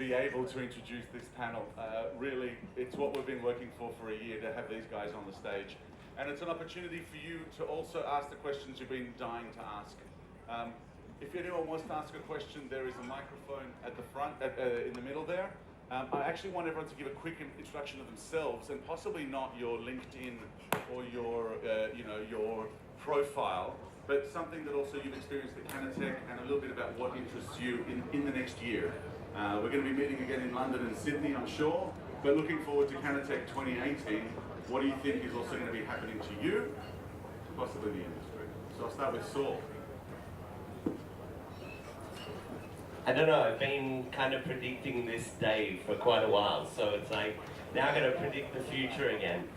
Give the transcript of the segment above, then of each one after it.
be able to introduce this panel. Really, it's what we've been working for a year, to have these guys on the stage. And it's an opportunity for you to also ask the questions you've been dying to ask. If anyone wants to ask a question, there is a microphone at the front, in the middle there. I actually want everyone to give a quick introduction of themselves, and possibly not your LinkedIn or your, your profile, but something that also you've experienced at CannaTech, and a little bit about what interests you in the next year. We're going to be meeting again in London and Sydney, I'm sure, but looking forward to CannaTech 2018. What do you think is also going to be happening to you, possibly the industry? So I'll start with Saul. I don't know, I've been kind of predicting this day for quite a while, so it's like, now I'm going to predict the future again.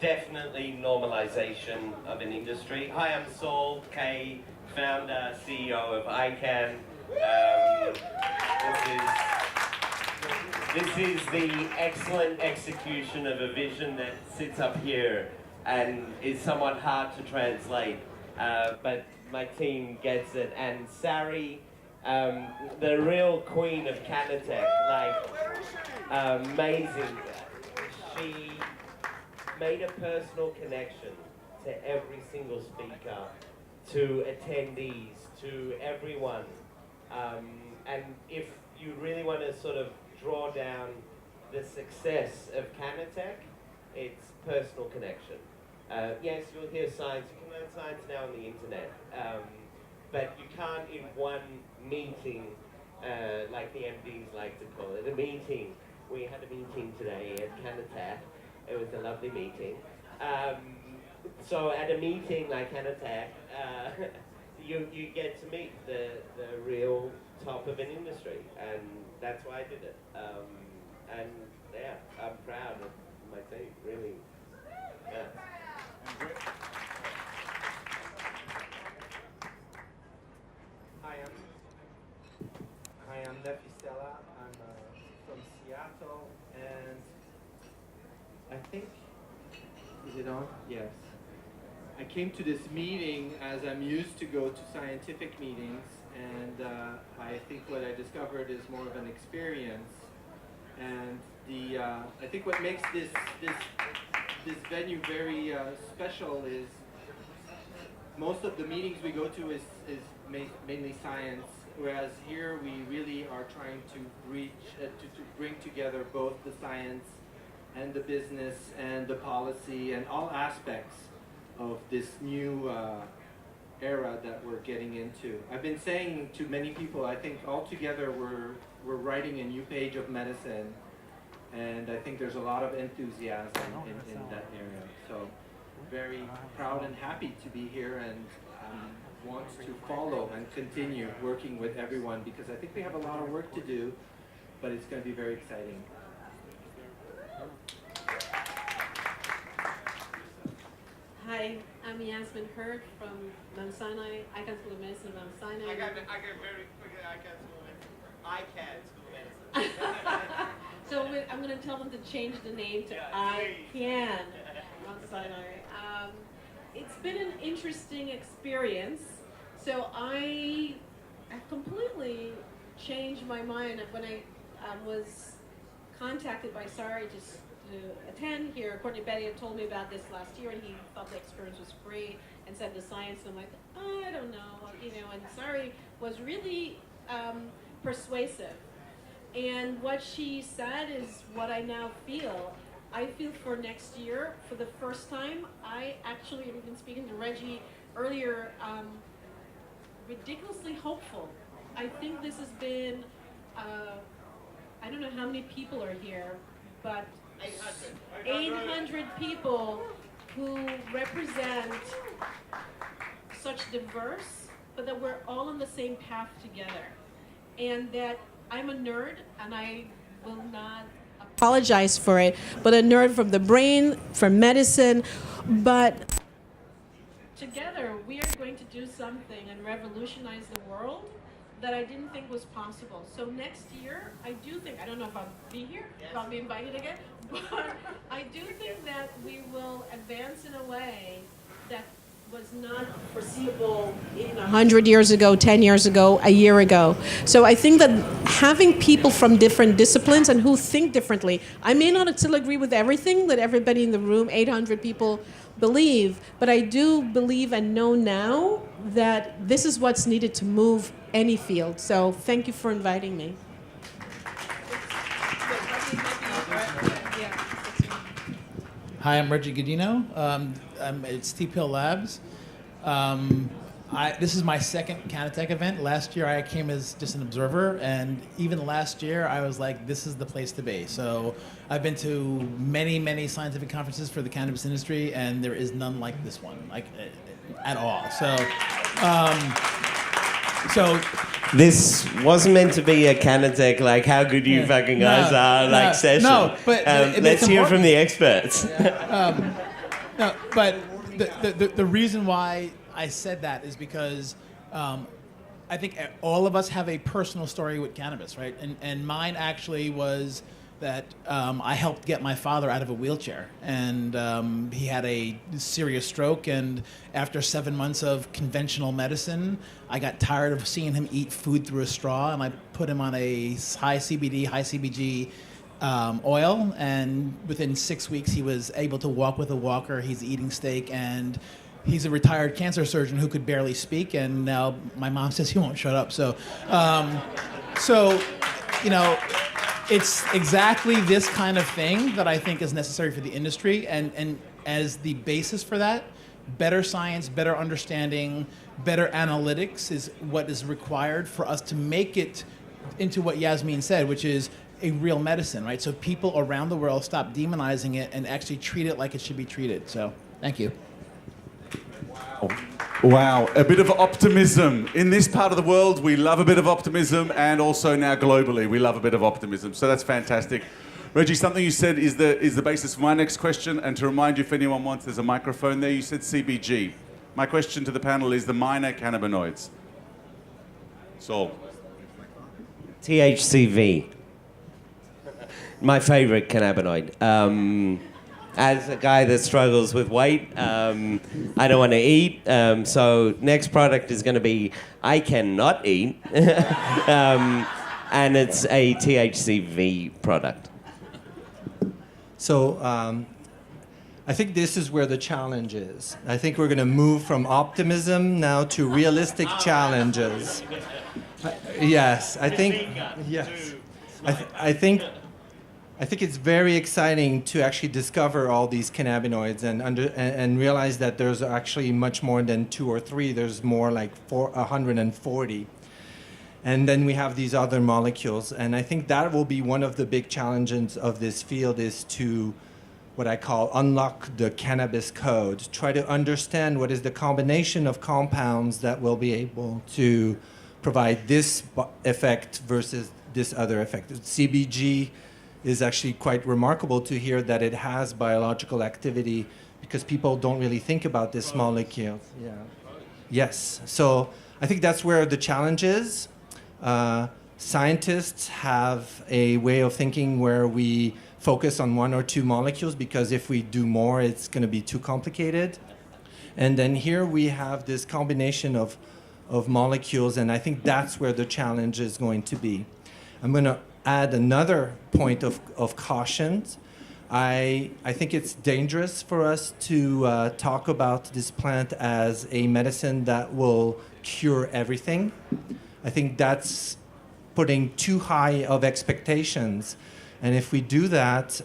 Definitely normalization of an industry. Hi, I'm Saul Kaye, founder, CEO of iCAN. This is the excellent execution of a vision that sits up here and is somewhat hard to translate, but my team gets it. And Sari, the real queen of CannaTech, like, amazing. She made a personal connection to every single speaker, to attendees, to everyone. And if you really want to sort of draw down the success of CannaTech, it's personal connection. Yes, you'll hear science. You can learn science now on the internet. But you can't in one meeting, like the MDs like to call it, a meeting. We had a meeting today at CannaTech. It was a lovely meeting. So at a meeting like CannaTech, you get to meet the real top of an industry, and that's why I did it. And yeah, I'm proud of my team, really. Yeah. Hi, I'm Nephi Stella. I'm from Seattle, and I think, is it on? Yes. I came to this meeting as I'm used to go to scientific meetings, and I think what I discovered is more of an experience. And I think what makes this venue very special is most of the meetings we go to is mainly science, whereas here we really are trying to reach to bring together both the science and the business and the policy and all aspects of this new era that we're getting into. I've been saying to many people, I think altogether we're writing a new page of medicine, and I think there's a lot of enthusiasm in that area. So very proud and happy to be here, and want to follow and continue working with everyone, because I think we have a lot of work to do, but it's going to be very exciting. Hi, I'm Yasmin Hurd from Mount Sinai, iCAN School of Medicine, Mount Sinai. I got very quickly iCAN School of Medicine. So I'm going to tell them to change the name to iCAN, Mount Sinai. It's been an interesting experience. So I completely changed my mind when I was contacted by Sari to attend here. Courtney Betty had told me about this last year, and he thought the experience was great and said the science, and I'm like, oh, I don't know, and Sari was really persuasive. And what she said is what I now feel. I feel for next year, for the first time, I actually have been speaking to Reggie earlier, ridiculously hopeful. I think this has been, I don't know how many people are here, but 800 people who represent such diverse, but that we're all on the same path together. And that I'm a nerd, and I will not apologize for it, but a nerd from the brain, from medicine, but together we are going to do something and revolutionize the world that I didn't think was possible. So next year, I do think, I don't know if I'll be here, if I'll be invited again, but I do think that we will advance in a way that was not foreseeable in 100 years ago, 10 years ago, a year ago. So I think that having people from different disciplines and who think differently, I may not still agree with everything that everybody in the room, 800 people, believe, but I do believe and know now that this is what's needed to move any field. So thank you for inviting me. Hi, I'm Reggie Gaudino. I'm at Steep Hill Labs. This is my second CannaTech event. Last year I came as just an observer, and even last year I was like, this is the place to be. So I've been to many, many scientific conferences for the cannabis industry, and there is none like this one, like at all. So This wasn't meant to be a CannaTech, like how good you fucking guys are, session. No, but let's hear from the experts. No, but the reason why I said that is because I think all of us have a personal story with cannabis, right? And mine actually was that I helped get my father out of a wheelchair, and he had a serious stroke, and after 7 months of conventional medicine, I got tired of seeing him eat food through a straw, and I put him on a high CBD, high CBG oil, and within 6 weeks he was able to walk with a walker, he's eating steak, and he's a retired cancer surgeon who could barely speak, and now my mom says he won't shut up. So, you know, it's exactly this kind of thing that I think is necessary for the industry, and as the basis for that, better science, better understanding, better analytics is what is required for us to make it into what Yasmin said, which is a real medicine, right? So people around the world stop demonizing it and actually treat it like it should be treated. So, thank you. Wow, a bit of optimism. In this part of the world, we love a bit of optimism, and also now globally, we love a bit of optimism. So that's fantastic. Reggie, something you said is the basis for my next question, and to remind you, if anyone wants, there's a microphone there. You said CBG. My question to the panel is the minor cannabinoids. Saul. THCV. My favorite cannabinoid. As a guy that struggles with weight, I don't want to eat. So next product is going to be iCAN not eat, and it's a THCV product. So I think this is where the challenge is. I think we're going to move from optimism now to realistic challenges. Yes, I think. Yes, I think it's very exciting to actually discover all these cannabinoids and realize that there's actually much more than 2 or 3. There's more like 140. And then we have these other molecules. And I think that will be one of the big challenges of this field, is to what I call unlock the cannabis code, try to understand what is the combination of compounds that will be able to provide this effect versus this other effect. CBG is actually quite remarkable to hear that it has biological activity, because people don't really think about this molecule. Yeah. Yes. So I think that's where the challenge is. Scientists have a way of thinking where we focus on 1 or 2 molecules, because if we do more, it's going to be too complicated. And then here we have this combination of molecules, and I think that's where the challenge is going to be. I'm going to add another point of caution. I think it's dangerous for us to talk about this plant as a medicine that will cure everything. I think that's putting too high of expectations. And if we do that,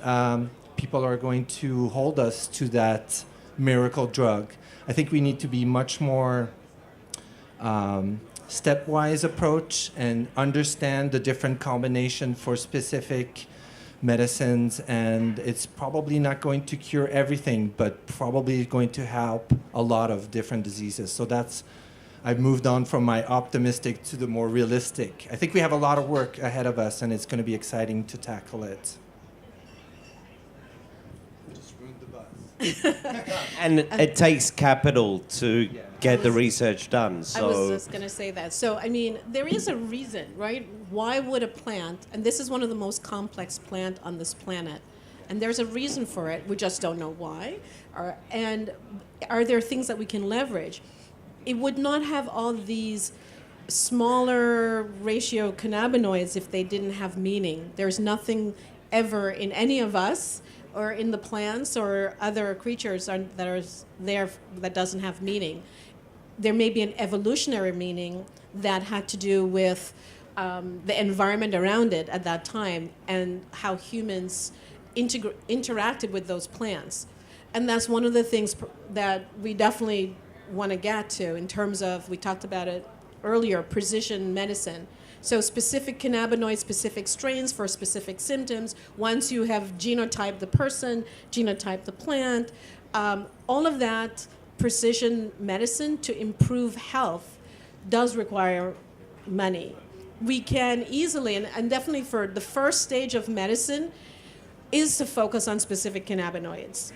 people are going to hold us to that miracle drug. I think we need to be much more stepwise approach and understand the different combination for specific medicines, and it's probably not going to cure everything, but probably going to help a lot of different diseases. So that's, I've moved on from my optimistic to the more realistic. I think we have a lot of work ahead of us, and it's going to be exciting to tackle it. Just ruined the buzz. And it takes capital to get the research done. So I was just going to say that. So, I mean, there is a reason, right? Why would a plant, and this is one of the most complex plants on this planet, And there's a reason for it. We just don't know why. And are there things that we can leverage? It would not have all these smaller ratio cannabinoids if they didn't have meaning. There's nothing ever in any of us or in the plants or other creatures that are there that doesn't have meaning. There may be an evolutionary meaning that had to do with the environment around it at that time and how humans interacted with those plants. And that's one of the things that we definitely want to get to in terms of, we talked about it earlier, precision medicine. So specific cannabinoids, specific strains for specific symptoms. Once you have genotyped the person, genotyped the plant, all of that precision medicine to improve health does require money. We can easily, and definitely for the first stage of medicine, is to focus on specific cannabinoids,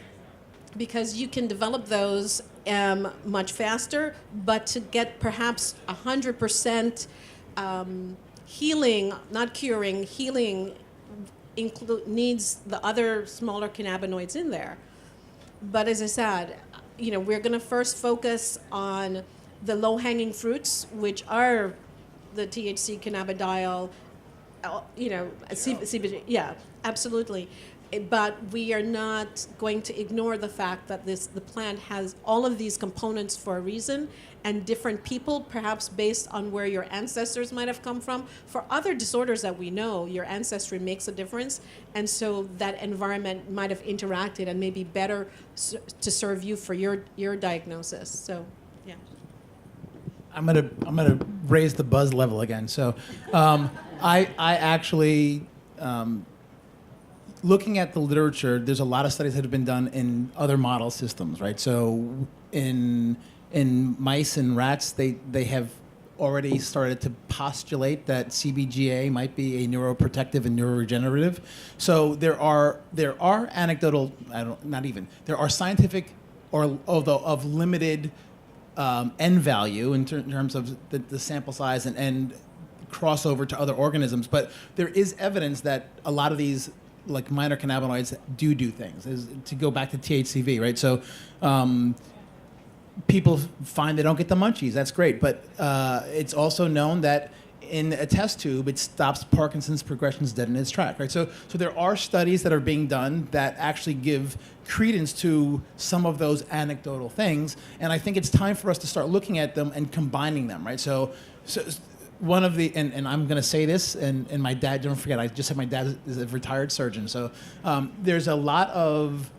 because you can develop those much faster, but to get perhaps 100% healing, not curing, healing needs the other smaller cannabinoids in there. But as I said, we're going to first focus on the low-hanging fruits, which are the THC, cannabidiol, CBD. Yeah, absolutely. But we are not going to ignore the fact that the plant has all of these components for a reason, and different people, perhaps based on where your ancestors might have come from. For other disorders that we know, your ancestry makes a difference, and so that environment might have interacted and may be better to serve you for your diagnosis. So, yeah. I'm gonna raise the buzz level again. So, I actually. Looking at the literature, there's a lot of studies that have been done in other model systems, right? So in mice and rats, they have already started to postulate that CBGA might be a neuroprotective and neuroregenerative. So there are anecdotal, there are scientific or although of limited N value in terms of the sample size and crossover to other organisms, but there is evidence that a lot of these like minor cannabinoids do things. To go back to THCV, right? So people find they don't get the munchies. That's great, but it's also known that in a test tube, it stops Parkinson's progressions dead in its track, right? So there are studies that are being done that actually give credence to some of those anecdotal things, and I think it's time for us to start looking at them and combining them, right? So one of the, and I'm going to say this, and my dad, don't forget, I just said my dad is a retired surgeon. So there's a lot of,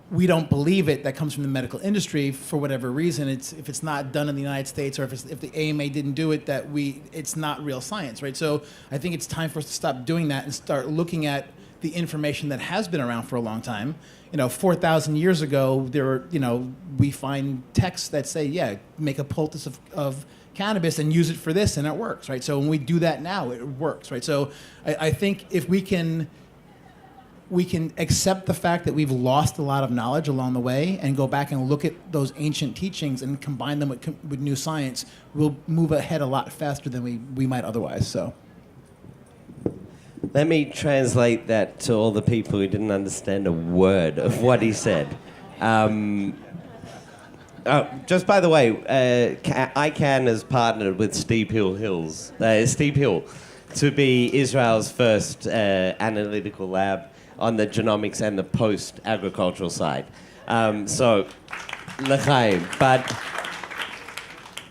we don't believe it, that comes from the medical industry for whatever reason. If it's not done in the United States, or if the AMA didn't do it, it's not real science, right? So I think it's time for us to stop doing that and start looking at the information that has been around for a long time. 4,000 years ago, there were, we find texts that say, yeah, make a poultice of cannabis and use it for this, and it works, right? So when we do that now, it works, right? So I think if we can accept the fact that we've lost a lot of knowledge along the way and go back and look at those ancient teachings and combine them with new science, we'll move ahead a lot faster than we might otherwise. So let me translate that to all the people who didn't understand a word of what he said. Just by the way, iCAN has partnered with Steep Hill to be Israel's first analytical lab on the genomics and the post-agricultural side. So, l'chaim. But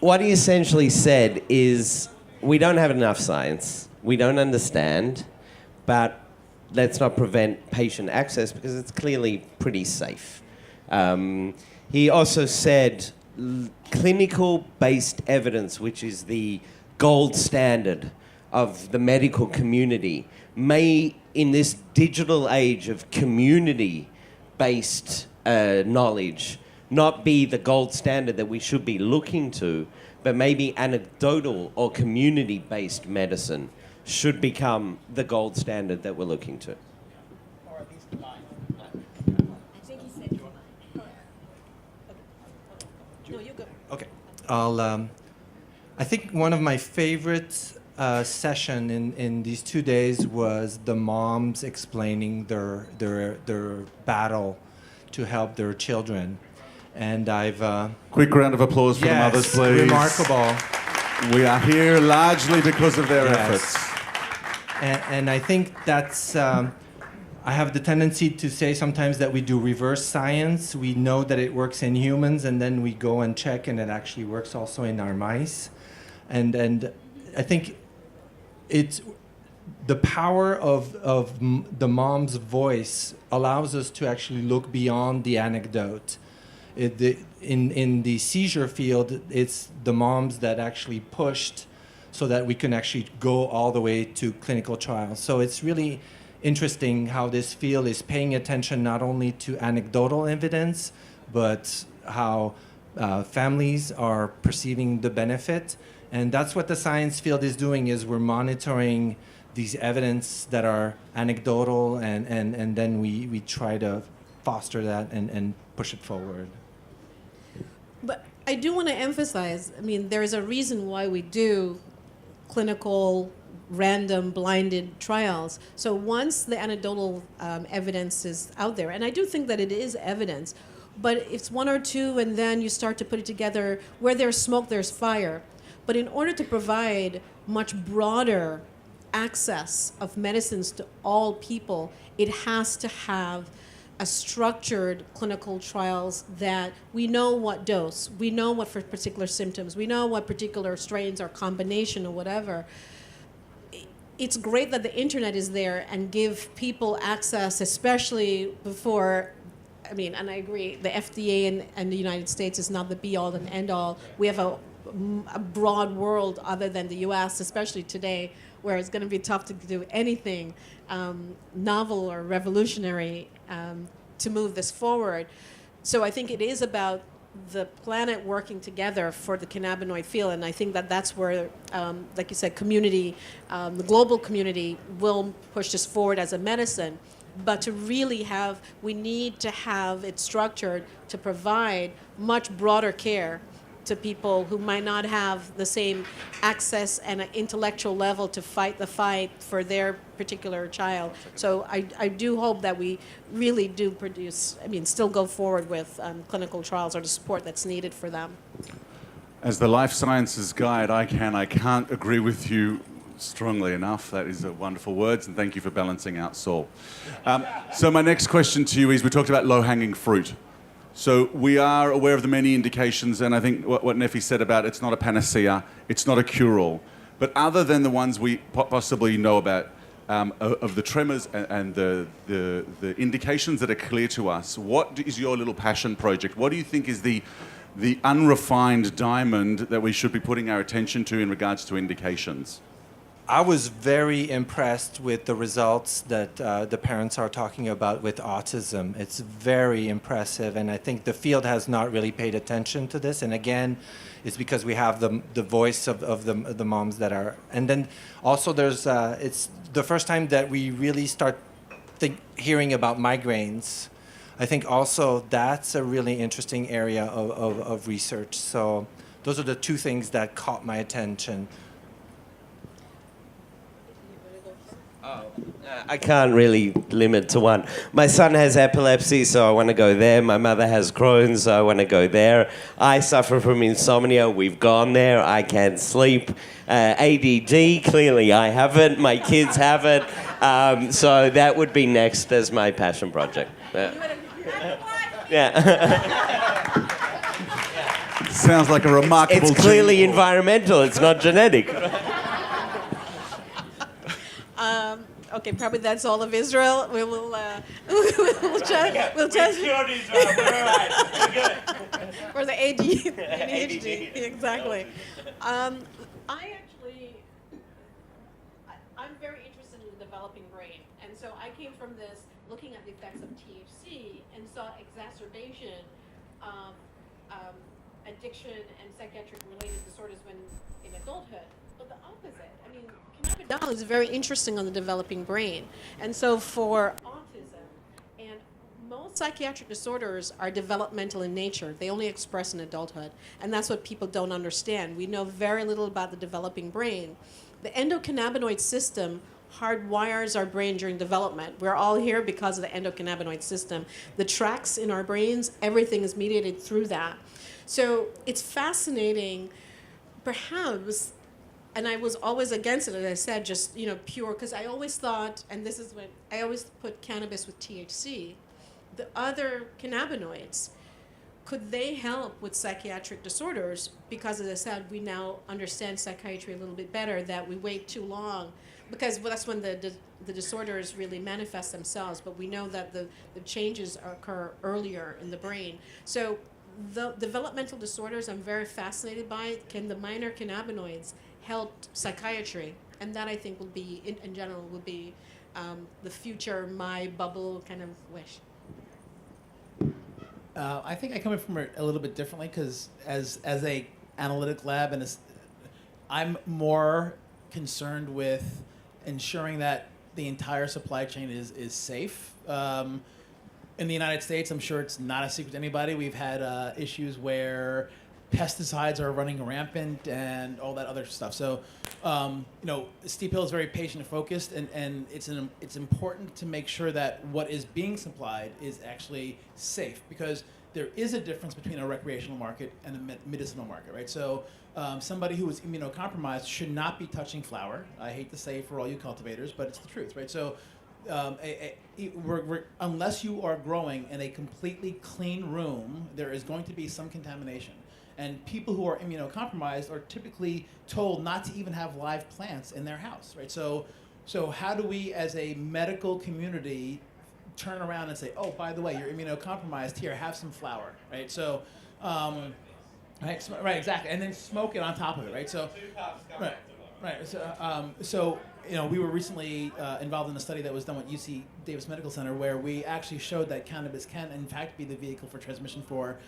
what he essentially said is, we don't have enough science, we don't understand, but let's not prevent patient access because it's clearly pretty safe. He also said clinical-based evidence, which is the gold standard of the medical community, may, in this digital age of community-based knowledge, not be the gold standard that we should be looking to, but maybe anecdotal or community-based medicine should become the gold standard that we're looking to. Okay, I think one of my favorite session in these 2 days was the moms explaining their battle to help their children. And I've... Quick round of applause for the mothers, please. Remarkable. We are here largely because of their Yes. efforts. And I think that's... I have the tendency to say sometimes that we do reverse science. We know that it works in humans, and then we go and check, and it actually works also in our mice. And I think it's the power of the mom's voice allows us to actually look beyond the anecdote. In the seizure field, it's the moms that actually pushed so that we can actually go all the way to clinical trials. So it's really interesting how this field is paying attention not only to anecdotal evidence, but how families are perceiving the benefit. And that's what the science field is doing, is we're monitoring these evidence that are anecdotal, and then we try to foster that and push it forward. But I do want to emphasize, I mean, there is a reason why we do clinical, random, blinded trials. So once the anecdotal evidence is out there, and I do think that it is evidence, but it's one or two, and then you start to put it together. Where there's smoke, there's fire. But in order to provide much broader access of medicines to all people, it has to have a structured clinical trials that we know what dose, we know what for particular symptoms, we know what particular strains or combination or whatever. It's great that the internet is there and give people access, especially before, I mean, and I agree, the FDA and the United States is not the be-all and end-all. We have a broad world other than the US, especially today, where it's going to be tough to do anything novel or revolutionary to move this forward. So I think it is about the planet working together for the cannabinoid field, and I think that that's where, like you said, community, the global community will push this forward as a medicine. But to really have, we need to have it structured to provide much broader care to people who might not have the same access and an intellectual level to fight the fight for their particular child. So I do hope that we really do produce, I mean, still go forward with clinical trials or the support that's needed for them. As the life sciences guide, I can't agree with you strongly enough. That is wonderful words, and thank you for balancing out Saul. So my next question to you is, we talked about low-hanging fruit. So we are aware of the many indications, and I think what Nephi said about it's not a panacea, it's not a cure-all. But other than the ones we possibly know about, of the tremors and the indications that are clear to us, what is your little passion project? What do you think is the unrefined diamond that we should be putting our attention to in regards to indications? I was very impressed with the results that the parents are talking about with autism. It's very impressive, and I think the field has not really paid attention to this. And again, it's because we have the voice of the moms that are. And then also there's it's the first time that we really start hearing about migraines. I think also that's a really interesting area of research. So those are the two things that caught my attention. I can't really limit to one. My son has epilepsy, so I want to go there. My mother has Crohn's, so I want to go there. I suffer from insomnia. We've gone there. I can't sleep. ADD, clearly I haven't. My kids have it. So that would be next as my passion project. Yeah. Sounds like a remarkable... It's clearly environmental. It's not genetic. Okay, probably that's all of Israel. We will we'll chat. We'll chat. We're Israel. We're all right. We're good. For the ADHD, exactly. I'm very interested in the developing brain, and so I came from this looking at the effects of THC and saw exacerbation of addiction and psychiatric related disorders when in adulthood, but the opposite. I mean, cannabinoids is very interesting on the developing brain, and so for autism and most psychiatric disorders are developmental in nature. They only express in adulthood, and that's what people don't understand. We know very little about the developing brain, the endocannabinoid system hardwires our brain during development. We're all here because of the endocannabinoid system. The tracks in our brains, everything is mediated through that. So it's fascinating, perhaps, and I was always against it, as I said, just, pure, because I always thought, and this is what, I always put cannabis with THC, the other cannabinoids, could they help with psychiatric disorders? Because, as I said, we now understand psychiatry a little bit better, that we wait too long, because that's when the disorders really manifest themselves, but we know that the changes occur earlier in the brain. So the developmental disorders I'm very fascinated by. Can the minor cannabinoids help psychiatry? And that, I think, will be, in general, will be the future, my bubble kind of wish. I think I come in from it a little bit differently, because as a analytic lab, and I'm more concerned with ensuring that the entire supply chain is safe. In the United States, I'm sure it's not a secret to anybody. We've had issues where pesticides are running rampant and all that other stuff. So, Steep Hill is very patient focused, and it's important to make sure that what is being supplied is actually safe, because there is a difference between a recreational market and a medicinal market, right? So, somebody who is immunocompromised should not be touching flower. I hate to say it for all you cultivators, but it's the truth, right? So, unless you are growing in a completely clean room, there is going to be some contamination. And people who are immunocompromised are typically told not to even have live plants in their house, right? So how do we, as a medical community, turn around and say, oh, by the way, you're immunocompromised, here, have some flower, right? So, right, exactly, and then smoke it on top of it, right? So, right. So, we were recently involved in a study that was done at UC Davis Medical Center, where we actually showed that cannabis can, in fact, be the vehicle for transmission for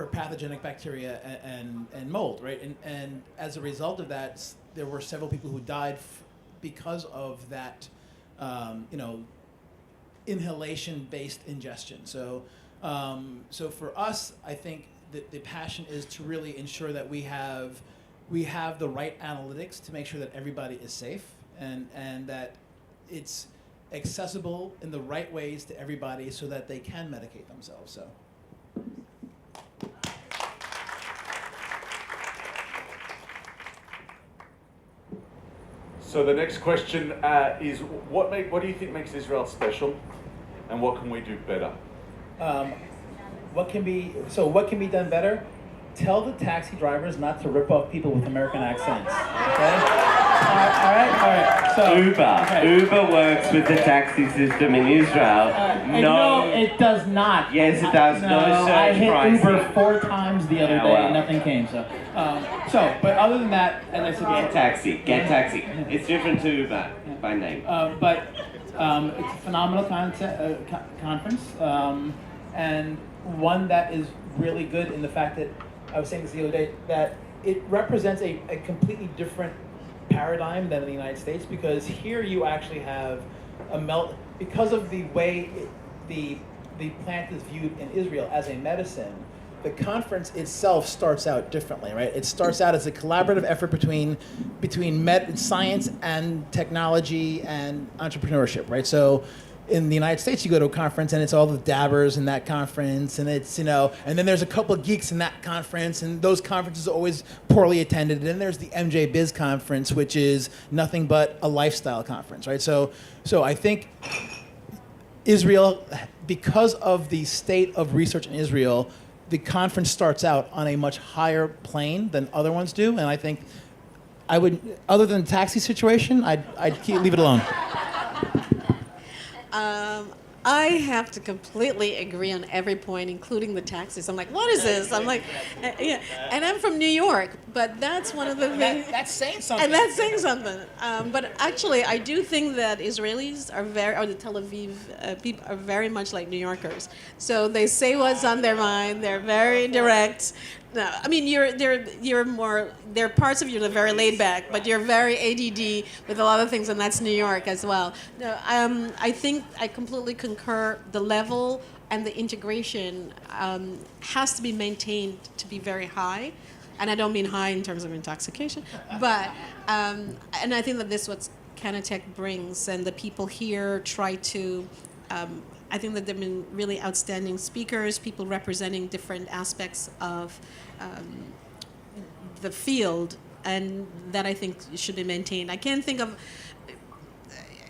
pathogenic bacteria and mold, right? And as a result of that, there were several people who died because of that, inhalation-based ingestion. So for us, I think that the passion is to really ensure that we have the right analytics to make sure that everybody is safe, and that it's accessible in the right ways to everybody so that they can medicate themselves. So. So the next question is, what do you think makes Israel special, and what can we do better? What can be done better? Tell the taxi drivers not to rip off people with American accents. Okay? All right. So Uber works with the taxi system in Israel. No, it does not. Yes, it does. No I surge hit pricing. Uber 4 times the other day, and nothing came. But other than that, as I said, Get taxi. It's different to Uber by name. But it's a phenomenal conference, and one that is really good in the fact that, I was saying this the other day, that it represents a completely different paradigm than in the United States, because here you actually have because of the way the plant is viewed in Israel as a medicine. The conference itself starts out differently, right? It starts out as a collaborative effort between science and technology and entrepreneurship, right? So in the United States, you go to a conference and it's all the dabbers in that conference, and it's, and then there's a couple of geeks in that conference, and those conferences are always poorly attended. And then there's the MJ Biz conference, which is nothing but a lifestyle conference, right? So I think Israel, because of the state of research in Israel, the conference starts out on a much higher plane than other ones do, and I think I would, other than the taxi situation, I'd leave it alone. I have to completely agree on every point, including the taxes. I'm like, what is this? I'm like, yeah. And I'm from New York, but that's one of the things. That's saying something. And that's saying something. But actually, I do think that Israelis or the Tel Aviv people are very much like New Yorkers. So they say what's on their mind. They're very direct. No, I mean, you're more, there are parts of you that are very laid back, but you're very ADD with a lot of things, and that's New York as well. No, I think I completely concur. The level and the integration has to be maintained to be very high. and I don't mean high in terms of intoxication, but and I think that this is what CannaTech brings, and the people here try to. I think that they've been really outstanding speakers, people representing different aspects of the field, and that I think should be maintained. I can't think of.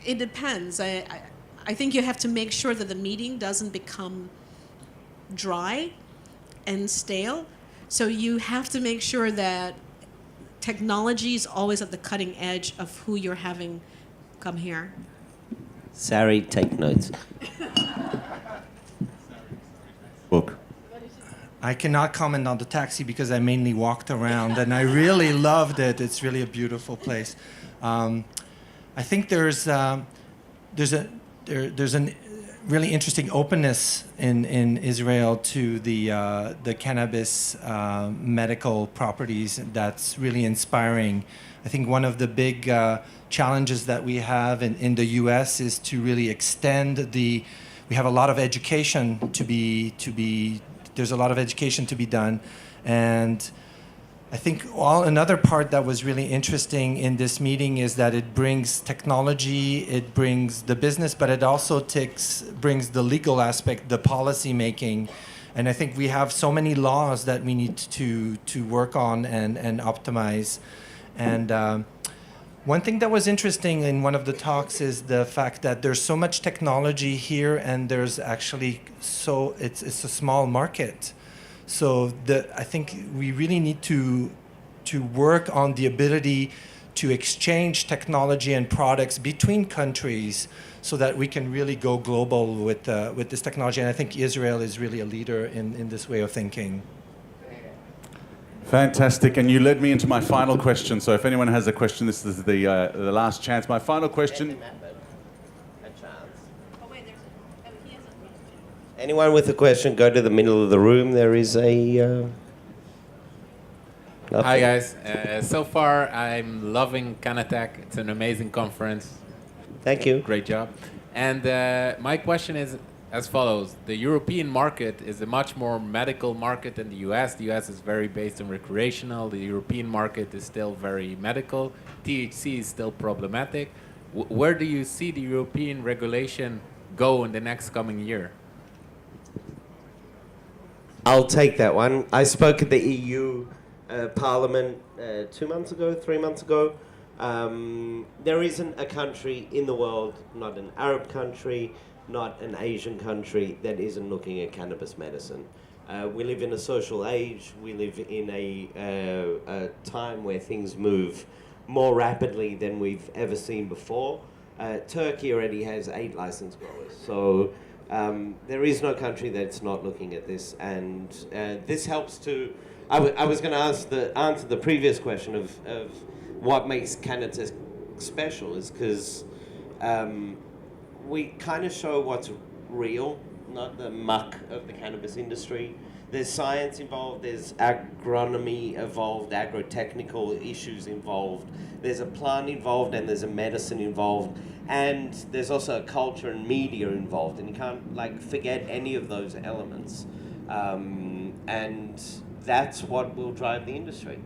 It depends. I think you have to make sure that the meeting doesn't become dry and stale. So you have to make sure that technology is always at the cutting edge of who you're having come here. Sari, take notes. Book. I cannot comment on the taxi because I mainly walked around and I really loved it. It's really a beautiful place. I think there's a really interesting openness in Israel to the cannabis medical properties that's really inspiring. I think one of the big challenges that we have in the U.S. is to really extend we have a lot of education there's a lot of education to be done, and I think another part that was really interesting in this meeting is that it brings technology, it brings the business, but it also brings the legal aspect, the policy making. And I think we have so many laws that we need to work on and optimize. And one thing that was interesting in one of the talks is the fact that there's so much technology here, and there's actually it's a small market. So I think we really need to work on the ability to exchange technology and products between countries so that we can really go global with this technology. And I think Israel is really a leader in this way of thinking. Fantastic, and you led me into my final question. So if anyone has a question, this is the last chance. My final question. Anyone with a question, go to the middle of the room. There is a... Hi guys. So far, I'm loving CannaTech. It's an amazing conference. Thank you. Great job. And my question is as follows. The European market is a much more medical market than the US. The US is very based on recreational. The European market is still very medical. THC is still problematic. Where do you see the European regulation go in the next coming year? I'll take that one. I spoke at the EU Parliament 2 months ago, 3 months ago. There isn't a country in the world, not an Arab country, not an Asian country, that isn't looking at cannabis medicine. We live in a social age. We live in a time where things move more rapidly than we've ever seen before. Turkey already has 8 licensed growers. So there is no country that's not looking at this, and this helps to... I was going to answer the previous question of what makes CannaTech special is because we kind of show what's real, not the muck of the cannabis industry. There's science involved, there's agronomy involved, agrotechnical issues involved, there's a plant involved, and there's a medicine involved, and there's also a culture and media involved, and you can't forget any of those elements. And that's what will drive the industry.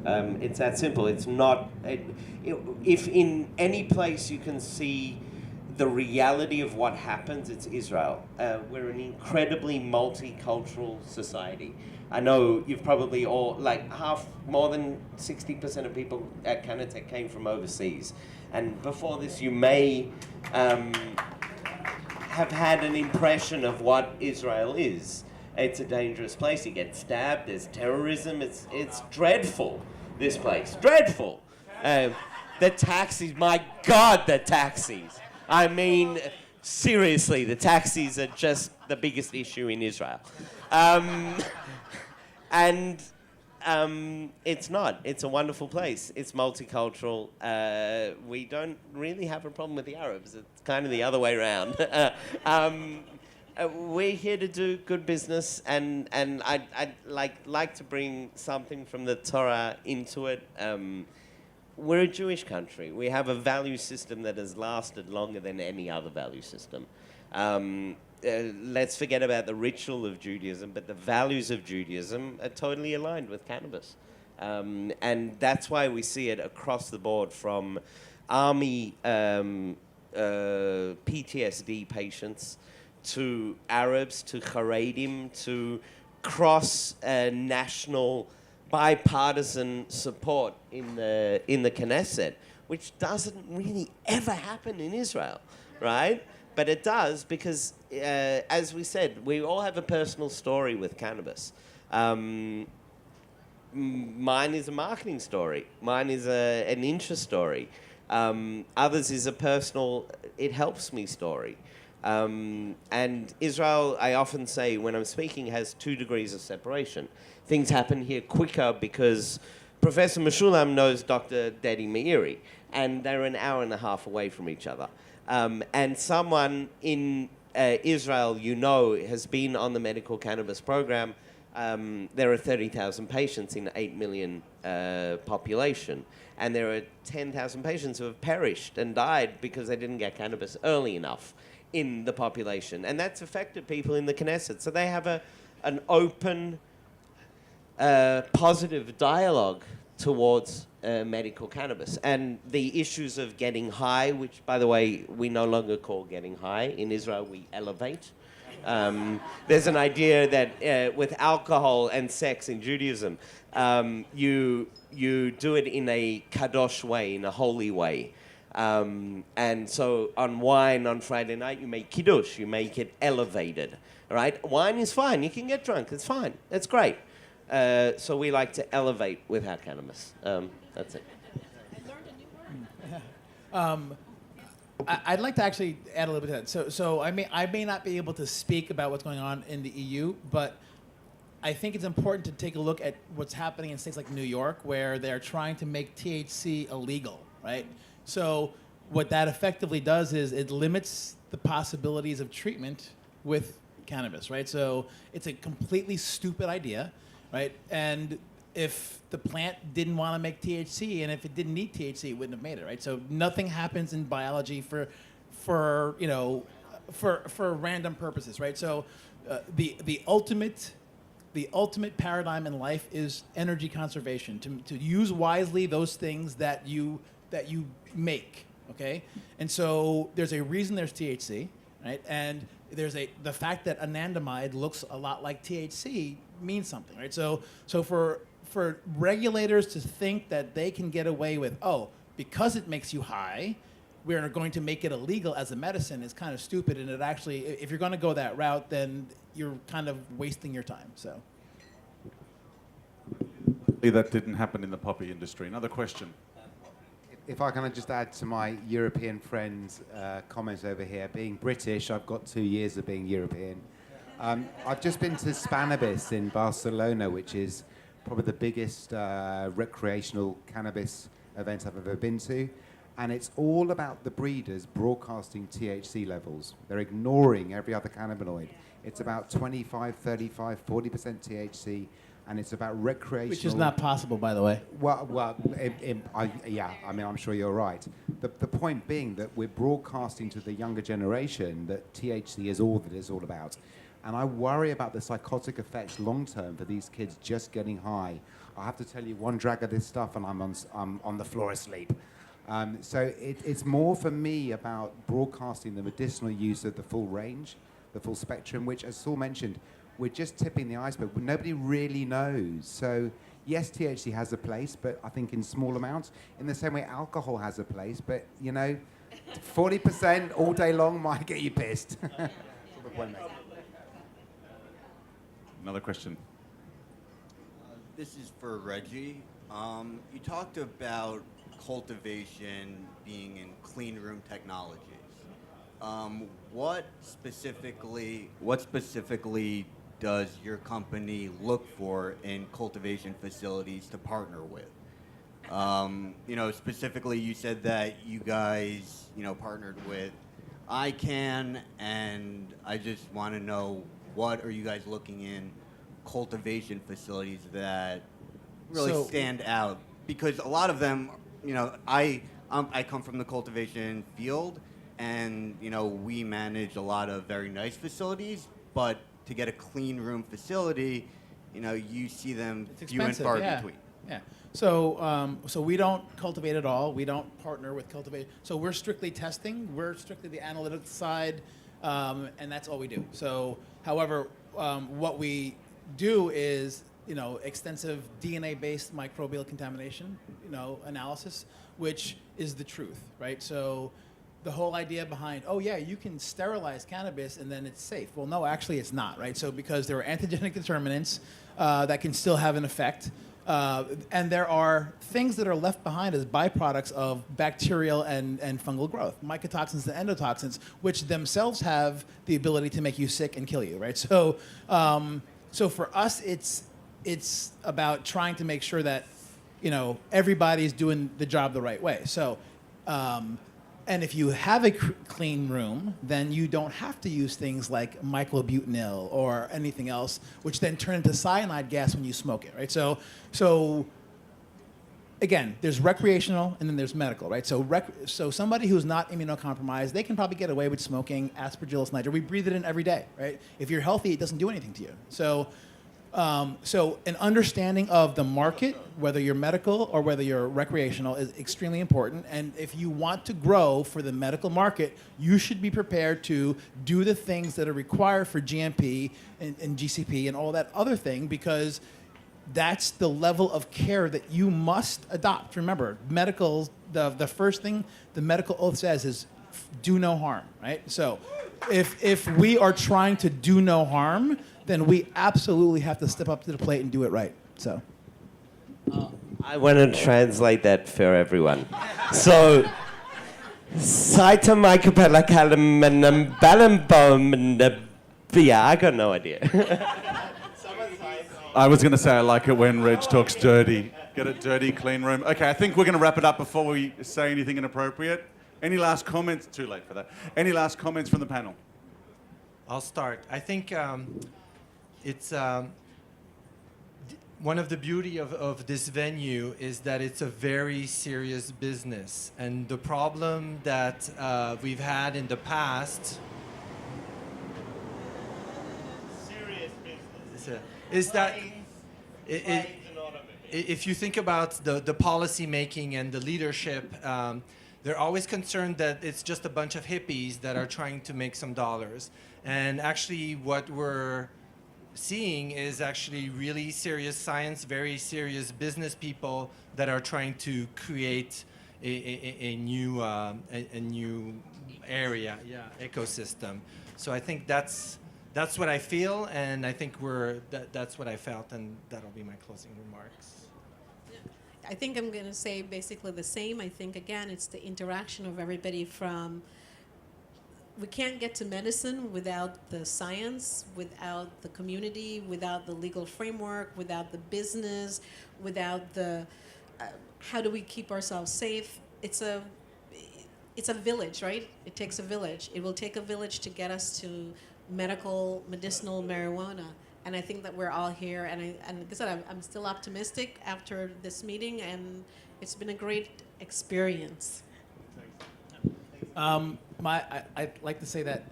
It's that simple. It's not... if in any place you can see the reality of what happens, it's Israel. We're an incredibly multicultural society. I know you've probably all, more than 60% of people at CannaTech came from overseas. And before this, you may have had an impression of what Israel is. It's a dangerous place. You get stabbed, there's terrorism. It's dreadful, this place. Dreadful. The taxis, my God, the taxis. I mean, seriously, the taxis are just the biggest issue in Israel. It's not. It's a wonderful place. It's multicultural. We don't really have a problem with the Arabs. It's kind of the other way around. We're here to do good business, and I'd like to bring something from the Torah into it. We're a Jewish country. We have a value system that has lasted longer than any other value system. Let's forget about the ritual of Judaism, but the values of Judaism are totally aligned with cannabis. And that's why we see it across the board, from army PTSD patients to Arabs to Haredim to cross-national bipartisan support in the Knesset, which doesn't really ever happen in Israel, right? But it does because, as we said, we all have a personal story with cannabis. Mine is a marketing story. Mine is an interest story. Others is a personal, it helps me story. And Israel, I often say when I'm speaking, has 2 degrees of separation. Things happen here quicker because Professor Meshulam knows Dr. Dedi Meiri, and they're an hour and a half away from each other. And someone in Israel, has been on the medical cannabis program. There are 30,000 patients in 8 million population, and there are 10,000 patients who have perished and died because they didn't get cannabis early enough in the population, and that's affected people in the Knesset. So they have an open, positive dialogue towards medical cannabis, and the issues of getting high, which, by the way, we no longer call getting high. In Israel, we elevate. There's an idea that with alcohol and sex in Judaism, you do it in a kadosh way, in a holy way. And so on wine on Friday night, you make kiddush, you make it elevated, right? Wine is fine. You can get drunk. It's fine. It's great. So we like to elevate with our cannabis. That's it. I'd like to actually add a little bit to that. So I may not be able to speak about what's going on in the EU, but I think it's important to take a look at what's happening in states like New York, where they're trying to make THC illegal, right? So what that effectively does is it limits the possibilities of treatment with cannabis, right? So it's a completely stupid idea, right? And if the plant didn't want to make THC, and if it didn't need THC, it wouldn't have made it, right? So nothing happens in biology for random purposes, right? So the ultimate paradigm in life is energy conservation, to use wisely those things that you make, okay? And so there's a reason there's THC, right? And the fact that anandamide looks a lot like THC means something, right? So for regulators to think that they can get away with, because it makes you high, we're going to make it illegal as a medicine is kind of stupid, and it actually, if you're going to go that route, then you're kind of wasting your time, so. That didn't happen in the poppy industry. Another question. If I can just add to my European friend's comments over here, being British, I've got 2 years of being European. I've just been to Spannabis in Barcelona, which is probably the biggest recreational cannabis event I've ever been to. And it's all about the breeders broadcasting THC levels. They're ignoring every other cannabinoid. It's about 25, 35, 40% THC, and it's about recreational... Which is not possible, by the way. I'm sure you're right. The point being that we're broadcasting to the younger generation that THC is all that it's all about. And I worry about the psychotic effects long term for these kids just getting high. I have to tell you, one drag of this stuff and I'm on the floor asleep. So it's more for me about broadcasting the medicinal use of the full range, the full spectrum, which, as Saul mentioned, we're just tipping the iceberg. Nobody really knows. So yes, THC has a place, but I think in small amounts. In the same way alcohol has a place, but 40% all day long might get you pissed. Another question. This is for Reggie. You talked about cultivation being in clean room technologies. What specifically does your company look for in cultivation facilities to partner with? Specifically, you said that you guys, partnered with iCAN, and I just want to know, what are you guys looking in cultivation facilities that really stand out? Because a lot of them, I come from the cultivation field, and we manage a lot of very nice facilities, but to get a clean room facility, you see them few and far between. Yeah. So we don't cultivate at all. We don't partner with cultivate. So we're strictly testing. We're strictly the analytics side, and that's all we do. So, however, what we do is, extensive DNA-based microbial contamination, analysis, which is the truth, right? So the whole idea behind, oh yeah, you can sterilize cannabis and then it's safe. Well, no, actually it's not, right? So because there are antigenic determinants that can still have an effect, and there are things that are left behind as byproducts of bacterial and fungal growth, mycotoxins and endotoxins, which themselves have the ability to make you sick and kill you, right? So, so for us, it's about trying to make sure that everybody's doing the job the right way. So, and if you have a clean room, then you don't have to use things like myclobutanil or anything else, which then turn into cyanide gas when you smoke it, right? So again, there's recreational and then there's medical, right? So somebody who's not immunocompromised, they can probably get away with smoking Aspergillus niger. We breathe it in every day, right? If you're healthy, it doesn't do anything to you. So an understanding of the market, whether you're medical or whether you're recreational, is extremely important. And if you want to grow for the medical market, you should be prepared to do the things that are required for GMP and GCP and all that other thing, because that's the level of care that you must adopt. Remember, the first thing the medical oath says is do no harm, right? So if we are trying to do no harm, then we absolutely have to step up to the plate and do it right. So, I want to translate that for everyone. So, I got no idea. I was going to say I like it when Reg talks dirty. Get a dirty, clean room. Okay, I think we're going to wrap it up before we say anything inappropriate. Any last comments? Too late for that. Any last comments from the panel? I'll start. I think it's one of the beauty of this venue is that it's a very serious business, and the problem that we've had in the past is that if you think about the policy making and the leadership, they're always concerned that it's just a bunch of hippies that are trying to make some dollars. And actually what we're seeing is actually really serious science, very serious business people that are trying to create a new area, ecosystem. So I think that's what I feel, and I think that's what I felt, and that'll be my closing remarks. I think I'm going to say basically the same. I think, again, it's the interaction of everybody from, we can't get to medicine without the science, without the community, without the legal framework, without the business, without the, how do we keep ourselves safe? It's a village, right? It takes a village. It will take a village to get us to medicinal marijuana. And I think that we're all here, and like I said, I'm still optimistic after this meeting, and it's been a great experience. I'd like to say that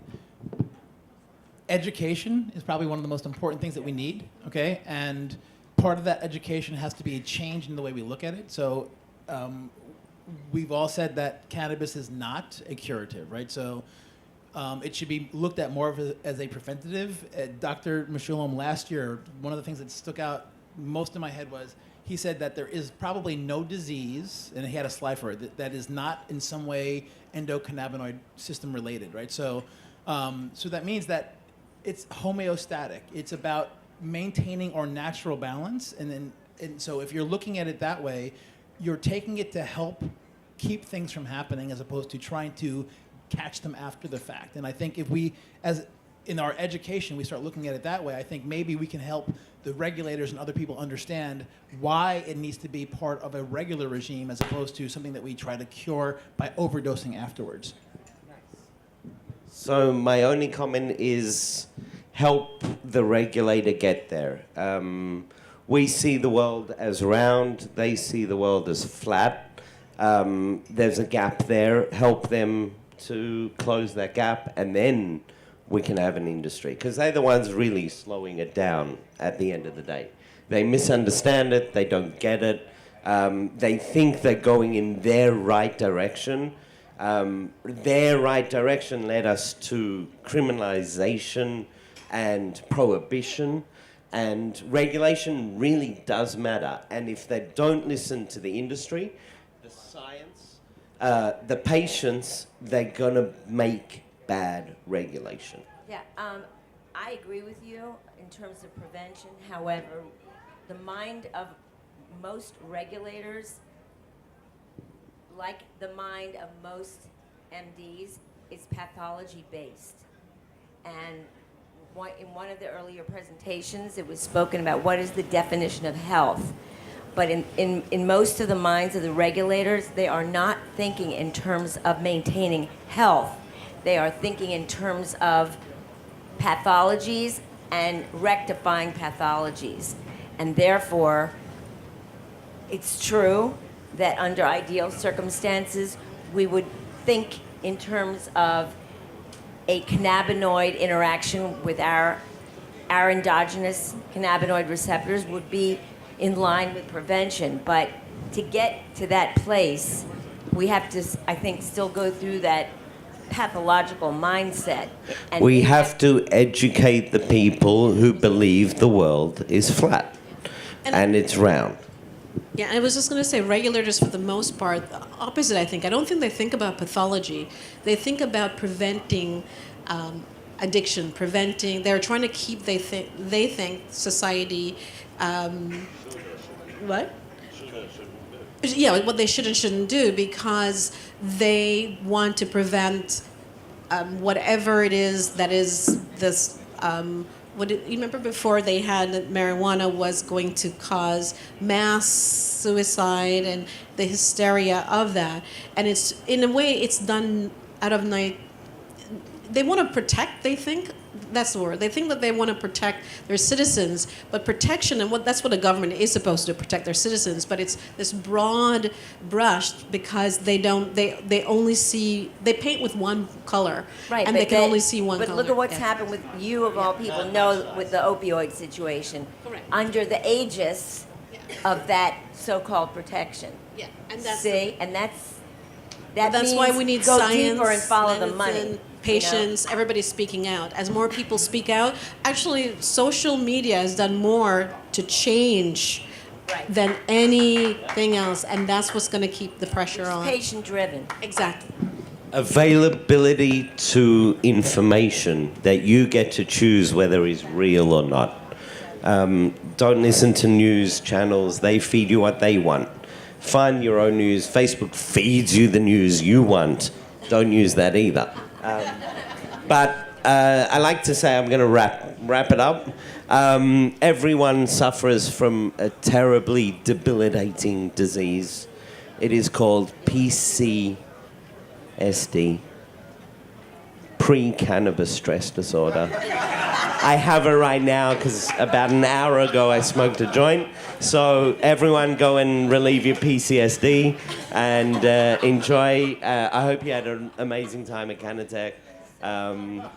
education is probably one of the most important things that we need, okay? And part of that education has to be a change in the way we look at it. So we've all said that cannabis is not a curative, right? So it should be looked at more as a preventative. Dr. Meshulam last year, one of the things that stuck out most in my head was he said that there is probably no disease, and he had a slide for it, that is not in some way endocannabinoid system related, right? So, so that means that it's homeostatic. It's about maintaining our natural balance, and so if you're looking at it that way, you're taking it to help keep things from happening as opposed to trying to catch them after the fact. And I think if we, as in our education, we start looking at it that way, I think maybe we can help the regulators and other people understand why it needs to be part of a regular regime as opposed to something that we try to cure by overdosing afterwards. So my only comment is help the regulator get there. We see the world as round, they see the world as flat. There's a gap there. Help them to close that gap, and then we can have an industry, because they're the ones really slowing it down at the end of the day. They misunderstand it, they don't get it, they think they're going in their right direction. Their right direction led us to criminalization and prohibition, and regulation really does matter. And if they don't listen to the industry, the science, the patients, they're gonna make bad regulation. Yeah, I agree with you in terms of prevention. However, the mind of most regulators, like the mind of most MDs, is pathology based. And in one of the earlier presentations, it was spoken about what is the definition of health. But in most of the minds of the regulators, they are not thinking in terms of maintaining health. They are thinking in terms of pathologies and rectifying pathologies. And therefore, it's true that under ideal circumstances, we would think in terms of a cannabinoid interaction with our endogenous cannabinoid receptors would be in line with prevention. But to get to that place, we have to, I think, still go through that pathological mindset. And we have to educate the people who believe the world is flat and it's round. Yeah, I was just going to say, regulators, for the most part, the opposite, I think. I don't think they think about pathology. They think about preventing addiction, they're trying to keep, they think, society, what? Yeah, what they should and shouldn't do, because they want to prevent whatever it is that is this. You remember before they had that marijuana was going to cause mass suicide and the hysteria of that, and it's in a way it's done out of night. They want to protect. They think that's the word. They think that they want to protect their citizens, but protection and that's what a government is supposed to do, protect their citizens. But it's this broad brush because they only see, they paint with one color, right, and they can only see one color. But look at what's happened with you, of all people, know with the opioid situation. Correct. Under the aegis of that so-called protection. Yeah, and that's that that's means why we need go science, deeper and follow the medicine, money. patients, everybody's speaking out. As more people speak out, actually, social media has done more to change than anything else, and that's what's going to keep the pressure on. Patient-driven. Exactly. Availability to information that you get to choose whether it's real or not. Don't listen to news channels. They feed you what they want. Find your own news. Facebook feeds you the news you want. Don't use that either. But I like to say, I'm going to wrap it up. Everyone suffers from a terribly debilitating disease. It is called PCSD, pre-cannabis stress disorder. I have it right now because about an hour ago I smoked a joint. So everyone go and relieve your PCSD and enjoy. I hope you had an amazing time at CannaTech.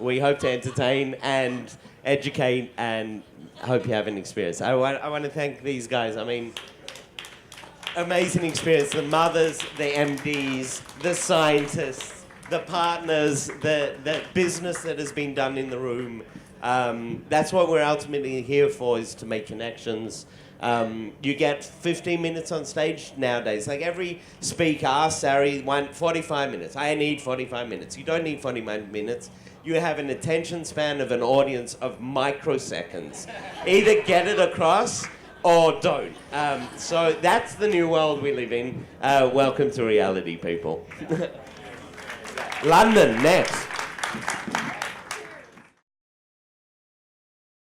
We hope to entertain and educate, and hope you have an experience. I want to thank these guys. I mean, amazing experience. The mothers, the MDs, the scientists, the partners, the business that has been done in the room. That's what we're ultimately here for, is to make connections. You get 15 minutes on stage nowadays. Like every speaker asks Sari, 45 minutes. I need 45 minutes. You don't need 45 minutes. You have an attention span of an audience of microseconds. Either get it across or don't. So that's the new world we live in. Welcome to reality, people. London, next.